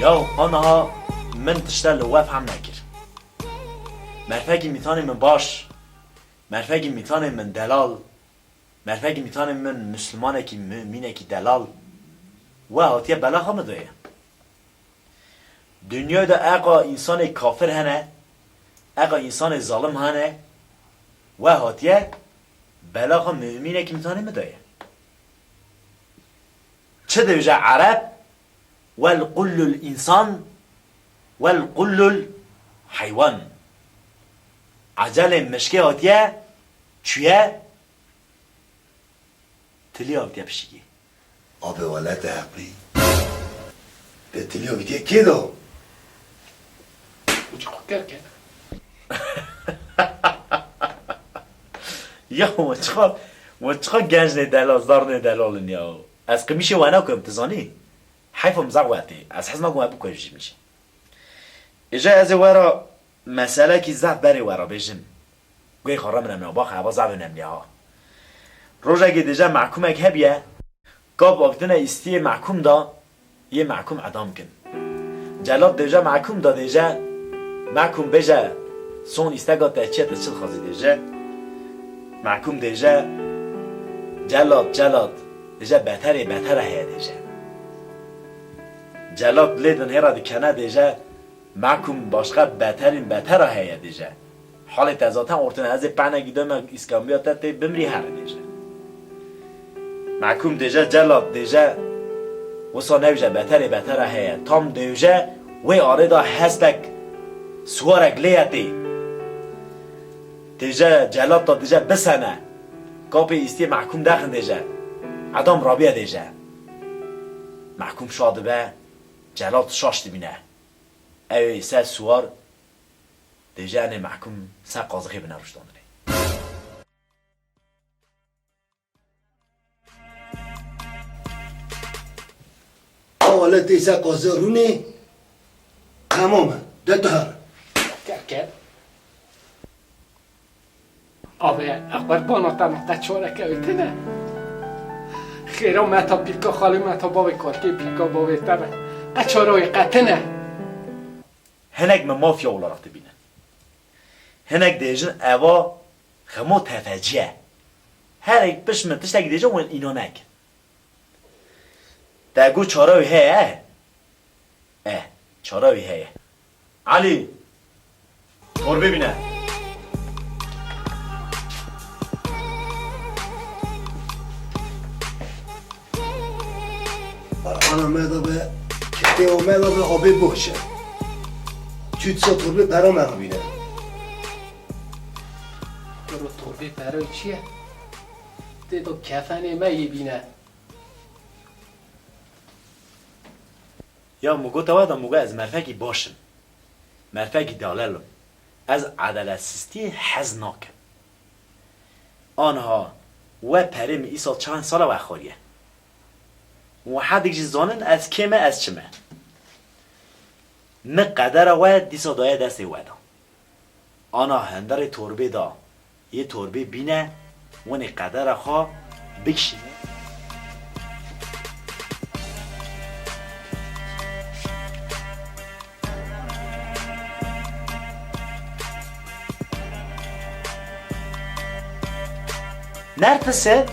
یا آنها من تشتل وف هم نکر مرفقی میتانه من باش مرفقی میتانه من دلال مرفقی میتانه من مسلمانه کی مؤمنه کی دلال و هاتیه بلا هم دویه دنیا دا اقا انسان کافر هنه اقا انسان ظالم هنه و هاتیه بلا هم مؤمنه کی میتانه مدویه چه دوجه عرب والقل الانسان والقل الحيوان عجل مشکه هاتیه چیه تلی هاتیه بشیگی آبه ولد حقی ده تلی هاتیه که دو وچه خوکر که یا وچخا گنج ندلال زار ندلال یا از قمیشه وانا کنم تزانی حیف مزق وقتی از حزم اگو ابو کنجی میشه اجا از ورا مسئله کی زعب بری ورا بجم گوی خورا منم نباخ هوا زعب نملی ها روژا گی دیجا محکوم اک هبیه گاب واقتن استی محکوم دا یه محکوم ادام کن جلاب دیجا محکوم دا دیجا محکوم بجا سون استگا تحچیه تشل خازی دیجا محکوم دیجا جلاد دیجا بهتره هیا دیجا جلاد لیدن هیرا دی کنه دیجا محکوم باشقه بهتره هیا دیجا حال تزاتن ارتن از پنگی دوم اسکامبیات تی بمری هر دیجا محکوم دیجا جلاد دیجا وصا نوجه بهتره هیا تام دیجا وی آردا هستک سوارک لیتی دیجا جلاد تا دیجا بسنه کاپی استی محکوم داخل دیجا ادام رابیه دیجا محکوم شاده به جلاد شاشتی بینه اوی سه سوار دیجا نه محکوم سه قازقی بینه روش دانده ولد دیسا قازه رونه تمامه ده دهر کرد آبه اخبار باناتا نقطه چوره که ایتنه خیرا متا پیکا خالی متا باوی کارکی پیکا باوی تره قچاروی قطنه هنگ من مافیا اولا رفته بینه هنگ دیجن اوا خمو تفجیه هر یک پش من تشتک دیجن وین اینو نک دگو چاراوی هیه چاراوی هیه علی مور ببینه انا مدا به کتی و مدا به آبی بخشه چوت سا طربه برا من بینه برو توبه برای چیه؟ دیدو کفنه مایی بینه یا مگو توادا مگو از مرفقی باشم مرفقی داللم از عدالت سیستی حز ناکم آنها و پریم ایسال چند سال و خوریه و حد یک زانن از کمه از چمه نه قدر و دیسا دایه دست ودا آنها هندر توربه دا یه توربه بینه و نه قدر خواه بکشینه نرفسه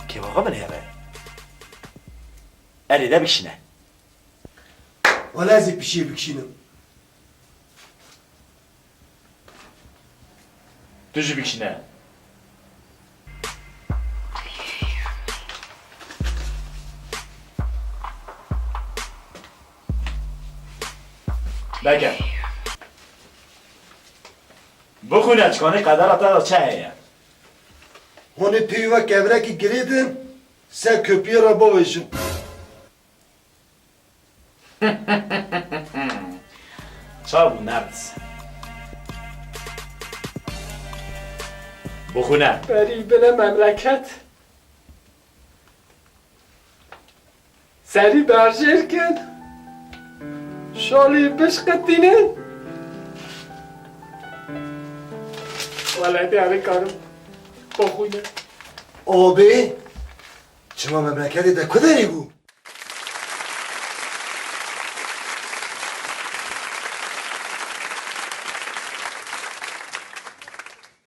که واقعا بنهره اریده بکشینه ولی از پیشی بکشینم دوجه بکشینه بگه بخونه چکانه قدر اتا چه هیه هونه پیوه کبره که گریدن سه köpeği را بوشم چاو نرس بخونه بری بله مملکت سری برجر کن شالی بشقت دینه ولدی همه کارم بخونه آبی شما مملکتی ده کدری گو